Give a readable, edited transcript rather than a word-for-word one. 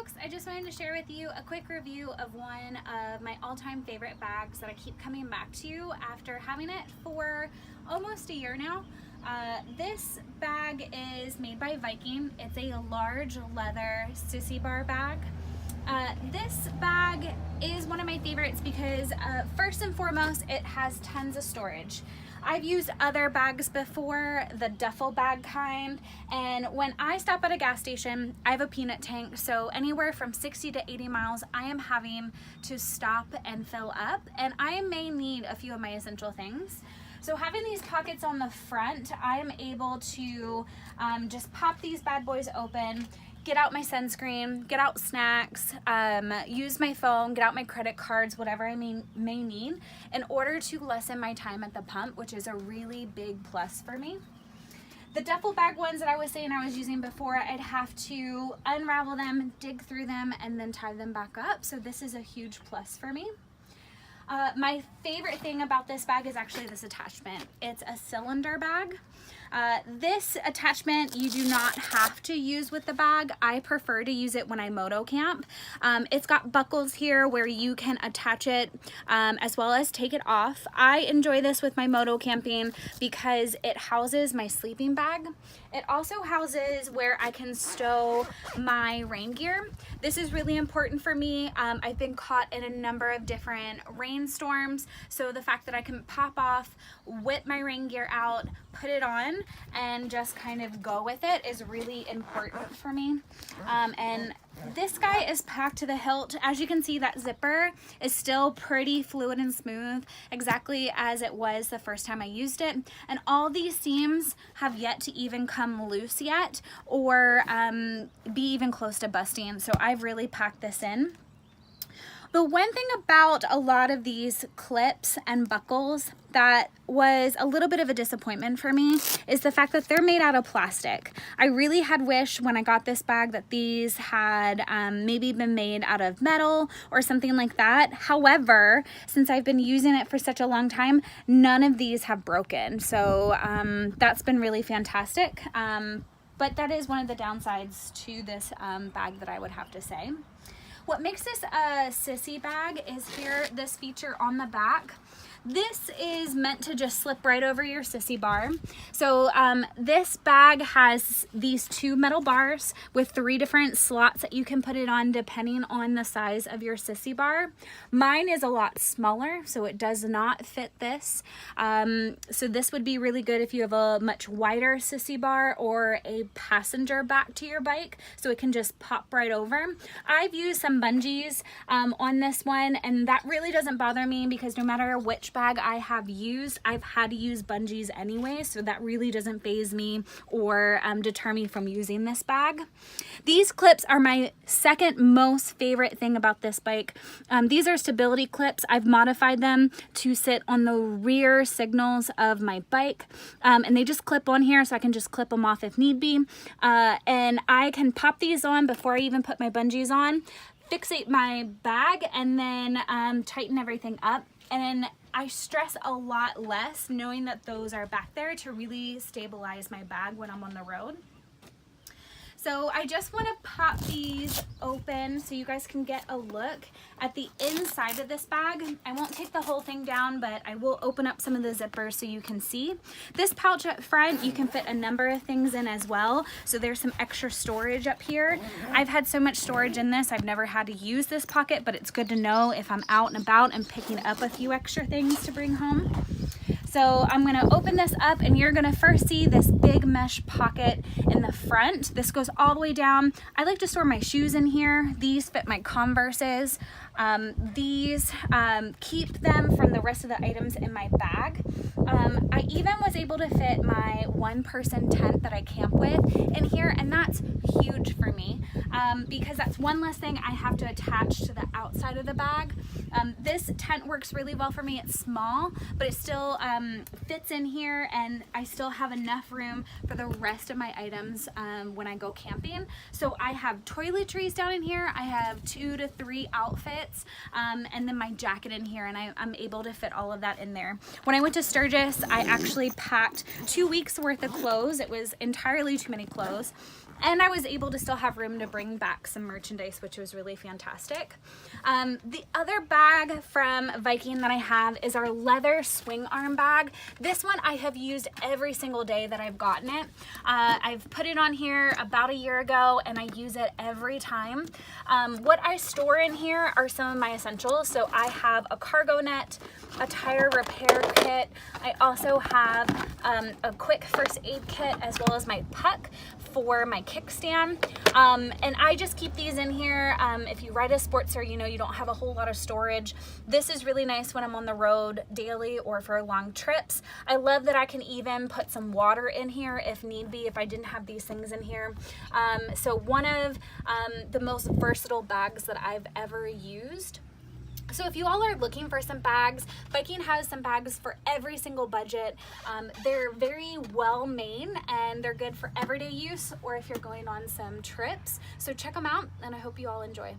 folks, I just wanted to share with you a quick review of one of my all-time favorite bags that I keep coming back to after having it for almost a year now. This bag is made by Viking. It's a large leather Sissy bar bag. This bag is one of my favorites because first and foremost, it has tons of storage. I've used other bags before, the duffel bag kind, and when I stop at a gas station, I have a peanut tank, so anywhere from 60 to 80 miles, I am having to stop and fill up, and I may need a few of my essential things. So having these pockets on the front, I am able to just pop these bad boys open, get out my sunscreen, get out snacks, use my phone, get out my credit cards, whatever I may need, in order to lessen my time at the pump, which is a really big plus for me. The duffel bag ones that I was saying I was using before, I'd have to unravel them, dig through them, and then tie them back up. So this is a huge plus for me. My favorite thing about this bag is actually this attachment. It's a cylinder bag. This attachment you do not have to use with the bag. I prefer to use it when I moto camp. It's got buckles here where you can attach it as well as take it off. I enjoy this with my moto camping because it houses my sleeping bag. It also houses where I can stow my rain gear. This is really important for me. I've been caught in a number of different rainstorms, so the fact that I can pop off, whip my rain gear out, put it on, and just kind of go with it is really important for me. And this guy is packed to the hilt. As you can see, that zipper is still pretty fluid and smooth, exactly as it was the first time I used it. And all these seams have yet to even come loose yet or be even close to busting. So I've really packed this in. The one thing about a lot of these clips and buckles that was a little bit of a disappointment for me is the fact that they're made out of plastic. I really had wished when I got this bag that these had maybe been made out of metal or something like that. However, since I've been using it for such a long time, none of these have broken. So that's been really fantastic. But that is one of the downsides to this bag that I would have to say. What makes this a Sissy bag is here, this feature on the back. This is meant to just slip right over your Sissy bar. So this bag has these two metal bars with 3 different slots that you can put it on depending on the size of your Sissy bar. Mine is a lot smaller, so it does not fit this. So this would be really good if you have a much wider Sissy bar or a passenger back to your bike, so it can just pop right over. I've used some bungees on this one, and that really doesn't bother me because no matter which bag I have used, I've had to use bungees anyway, so that really doesn't faze me or deter me from using this bag. These clips are my second most favorite thing about this bike. These are stability clips. I've modified them to sit on the rear signals of my bike, and they just clip on here, so I can just clip them off if need be, and I can pop these on before I even put my bungees on, fixate my bag, and then tighten everything up. And I stress a lot less knowing that those are back there to really stabilize my bag when I'm on the road. So I just want to pop these open so you guys can get a look at the inside of this bag. I won't take the whole thing down, but I will open up some of the zippers so you can see. This pouch up front, you can fit a number of things in as well. So there's some extra storage up here. I've had so much storage in this, I've never had to use this pocket, but it's good to know if I'm out and about and picking up a few extra things to bring home. So I'm going to open this up, and you're going to first see this big mesh pocket in the front. This goes all the way down. I like to store my shoes in here. These fit my Converses. These keep them from the rest of the items in my bag. I even was able to fit my one-person tent that I camp with in here, and that's huge for me because that's one less thing I have to attach to the outside of the bag. This tent works really well for me. It's small, but it still fits in here, and I still have enough room for the rest of my items when I go camping. So I have toiletries down in here. I have 2 to 3 outfits, and then my jacket in here, and I'm able to fit all of that in there. When I went to Sturgis, I actually packed 2 weeks worth of clothes. It was entirely too many clothes. and I was able to still have room to bring back some merchandise, which was really fantastic. The other bag from Viking that I have is our leather swing arm bag. This one I have used every single day that I've gotten it. I've put it on here about a year ago and I use it every time. What I store in here are some of my essentials. So I have a cargo net, a tire repair kit. I also have a quick first aid kit as well as my puck for my kickstand. And I just keep these in here. If you ride a Sportster, you know you don't have a whole lot of storage. This is really nice when I'm on the road daily or for long trips. I love that I can even put some water in here if need be, if I didn't have these things in here. So one of the most versatile bags that I've ever used. So if you all are looking for some bags, Viking has some bags for every single budget. They're very well made and they're good for everyday use or if you're going on some trips. So check them out and I hope you all enjoy.